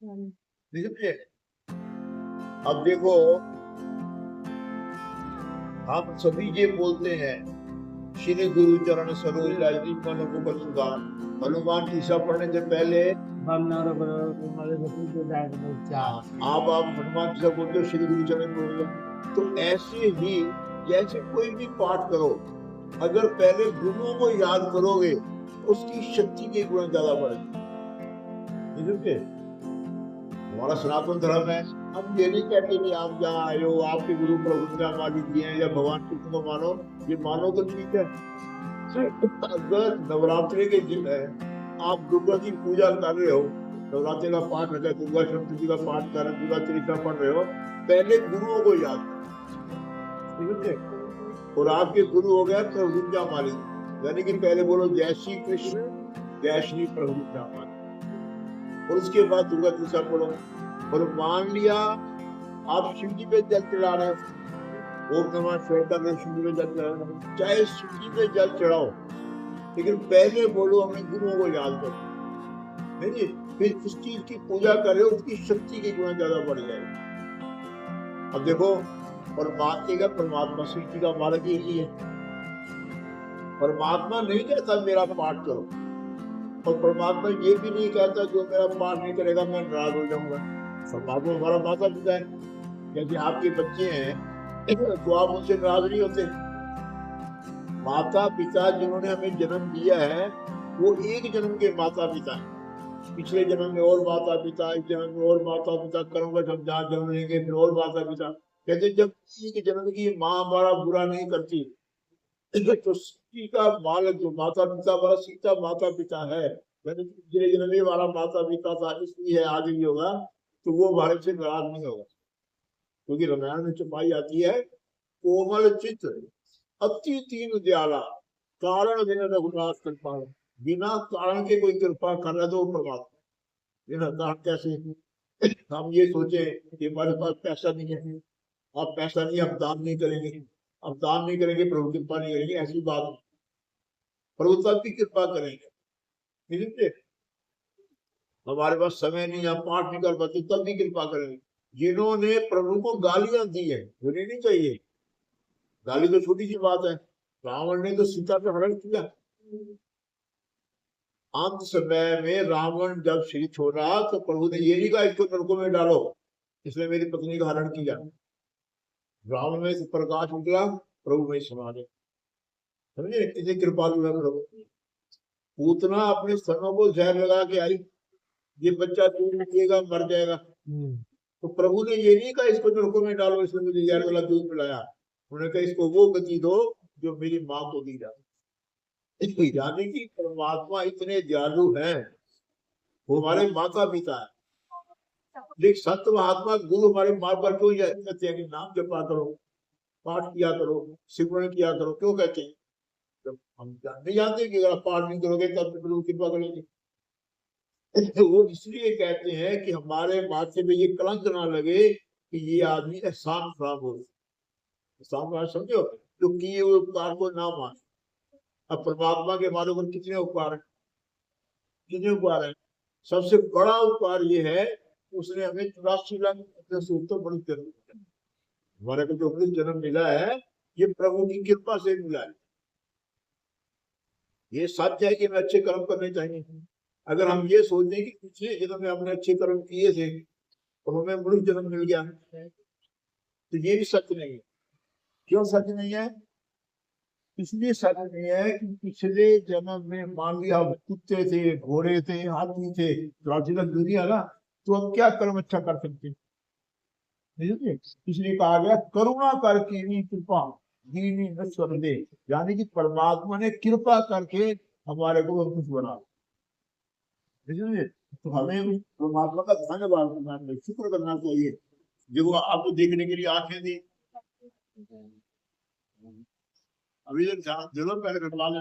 ठीक है। अब देखो, हम सभी ये बोलते हैं श्री गुरु चरण सरोज रज मन मुकुर सुधार। हनुमान टीसा पढ़ने से पहले आप हनुमान टीसा बोलते हो, श्री गुरु चरण बोलते हो। तो ऐसे ही जैसे कोई भी पाठ करो, अगर पहले गुरुओं को याद करोगे उसकी शक्ति के गुण ज्यादा बढ़ेंगे। हमारा सनातन धर्म है, हम ये नहीं कहते कि आप जहाँ आए हो आपके गुरु प्रभु मालिक दिए हैं या भगवान कृष्ण को मानो, ये मानो तो ठीक है। अगर नवरात्रि के दिन है, आप दुर्गा की पूजा कर रहे हो, नवरात्रि का पाठ रखा, दुर्गा सप्तमी का पाठ कर रहे, दुर्गा चरित्र पढ़ रहे हो, पहले गुरुओं को याद करो, ठीक है। और आपके गुरु हो गया प्रभु मालिक, यानी कि पहले बोलो जय श्री कृष्ण, जय श्री प्रभु मालिक, और उसके बाद दुर्गा चरित्र पढ़ो। और मान लिया आप शिव जी पे जल चढ़ा रहे हो, ओम नमः शिवाय कर रहे, शिव जी पे जल चढ़ा रहे हो, चाहे शिव जी पे जल चढ़ाओ, लेकिन पहले बोलो अपने गुरुओं को याद करो, नहीं। फिर उस चीज की पूजा करे, उसकी शक्ति के गुण ज्यादा बढ़ जाएगी। अब देखो, परमात्मा का परमात्मा शिव जी का मालक यही है। परमात्मा नहीं कहता मेरा पाठ करो, और परमात्मा ये भी नहीं कहता जो मेरा पाठ नहीं करेगा मैं नाराज हो जाऊंगा। परमात्मा हमारा माता पिता है, जैसे आपके बच्चे हैं तो आप उनसे नाराज नहीं होते। माता पिता जिन्होंने हमें जन्म दिया है वो एक जन्म के माता पिता हैं, पिछले जन्म में और माता पिता, इस जन्म में और माता पिता, कर्मवश हम जहाँ जन्म लेंगे फिर और माता पिता। कहते जब एक जन्म की माँ हमारा बुरा नहीं करती तो सीता का मालक जो माता पिता हमारा सीता माता पिता है, मैंने पिछले जन्म में हमारा माता पिता था इसलिए आज भी होगा, तो वो हमारे से नाराज नहीं होगा। क्योंकि रामायण में छुपाई आती है, कोमल चित्र अति दीन दयाला, कारण बिना रघुनाथ कृपा। बिना कारण के कोई कृपा कर रहा तो परमात्मा, बिना कारण कैसे। हम ये सोचे कि हमारे पास पैसा नहीं है, आप पैसा नहीं, हम दान नहीं करेंगे, अब दान नहीं करेंगे प्रभु कृपा नहीं करेंगे, ऐसी बात नहीं। प्रभु तब भी कृपा करेंगे, ठीक है। हमारे पास समय नहीं, हम पाठ नहीं कर पाते, तब भी कृपा करेंगे। जिन्होंने प्रभु को गालियां दी है, सुनी नहीं चाहिए, गाली तो छोटी सी बात है। रावण ने तो सीता पे हरण किया। अंत समय में रावण जब श्री छोड़ा तो प्रभु ने ये नहीं कहा इसको नरकों में डालो, इसने मेरी पत्नी का हरण किया। रावण में से प्रकाश निकला, प्रभु में समा गए। समझे कितनी कृपालु है प्रभु। पूतना अपने स्तनों को जहर लगा के आई, ये बच्चा दूध नहीं पिएगा मर जाएगा। तो प्रभु ने ये नहीं कहा इसको नरकों में डालो, इसने मुझे जहर वाला दूध पिलाया। उन्होंने कहा इसको वो गति दो जो मेरी माँ को दी जाती। यानी कि परमात्मा इतने दयालु हैं, वो हमारे माता पिता है। लेकिन संत महात्मा गुरु हमारे माँ पर क्यों कहते हैं कि नाम जपा करो, पाठ किया करो, सिमरन किया करो, क्यों कहते हैं? जब हम नहीं जानते कि अगर पाठ नहीं करोगे तब प्रभु कृपा करेंगे। वो इसलिए कहते हैं कि हमारे माथे में ये कलंक ना लगे कि ये आदमी एहसान खराब हो। एहसान खराब समझो, जो किए हुए उपकार को ना माने। अब परमात्मा के हमारे ऊपर कितने उपकार है, कितने उपकार है। सबसे बड़ा उपकार ये है, उसने हमें 84 लाख अपने से ऊपर बड़ी जन्म दिया। हमारे को जो अपने जन्म मिला है ये प्रभु की कृपा से मिला है। ये सच है कि हमें अच्छे कर्म करने चाहिए। अगर हम ये सोचते कि पिछले जन्म में हमने अच्छे कर्म किए थे तो हमें मनुष्य जन्म मिल गया, तो ये भी सच नहीं है। क्यों सच नहीं है? इसलिए सच नहीं है कि पिछले जन्म में मान लिया हम कुत्ते थे, घोड़े थे, हाथी थे, तो आज तक दुनिया ना, तो हम क्या कर्म अच्छा कर सकते? इसलिए कहा गया करुणा करके भी कृपा दीनी न स्वर दे, यानी कि परमात्मा ने कृपा करके हमारे को कुछ बना। तो हमें परमात्मा का धन्यवाद करना चाहिए, शुक्र करना चाहिए जो आपको देखने के लिए आंखें दी। अभी तक ध्यान दिलो, पहले घटवा लें।